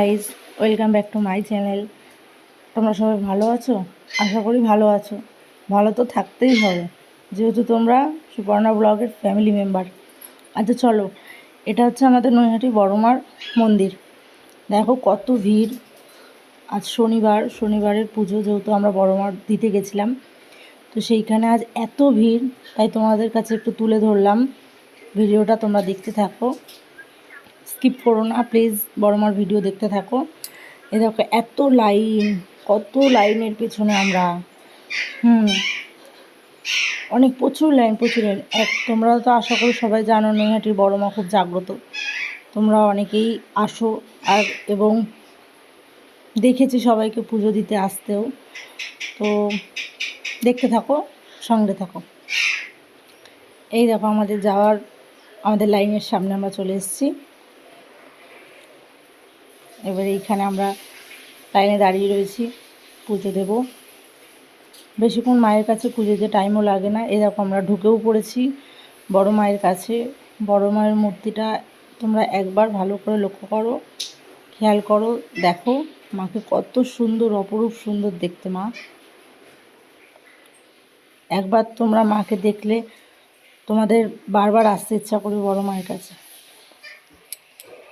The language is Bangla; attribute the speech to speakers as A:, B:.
A: Guys, welcome back to my channel. তোমরা সবাই ভালো আছো? আশা করি ভালো আছো। ভালো তো থাকতেই হবে, যেহেতু তোমরা সুপর্ণা ব্লগের ফ্যামিলি মেম্বার। আচ্ছা চলো, এটা হচ্ছে আমাদের নৈহাটি বড়মার মন্দির। দেখো কত ভিড়। আজ শনিবারের পুজো, যেহেতু আমরা বড়মার দিতে গেছিলাম, তো সেইখানে আজ এত ভিড়, তাই তোমাদের কাছে একটু তুলে ধরলাম। ভিডিওটা তোমরা দেখতে থাকো, স্কিপ করো না প্লিজ, বড়মার ভিডিও দেখতে থাকো। এ দেখো এত লাইন, কত লাইনের পেছনে আমরা। অনেক প্রচুর লাইন। তোমরা তো আশা করি সবাই জানো নৈহাটির বড়মা খুব জাগ্রত। তোমরা অনেকেই আসো আর এবং দেখেছি সবাইকে পুজো দিতে আসতেও। তো দেখতে থাকো, সঙ্গে থাকো। এই দেখো আমাদের লাইনের সামনে আমরা চলে এসেছি। এবারে এইখানে আমরা লাইনে দাঁড়িয়ে রয়েছি, পুজো দেব। বেশিক্ষণ মায়ের কাছে পুজো দিতে টাইমও লাগে না। এরকম আমরা ঢুকেও পড়েছি বড় মায়ের কাছে। বড় মায়ের মূর্তিটা তোমরা একবার ভালো করে লক্ষ্য করো, খেয়াল করো, দেখো মাকে কত সুন্দর, অপরূপ সুন্দর দেখতে মা। একবার তোমরা মাকে দেখলে তোমাদের বারবার আসতে ইচ্ছা করবে বড় মায়ের কাছে।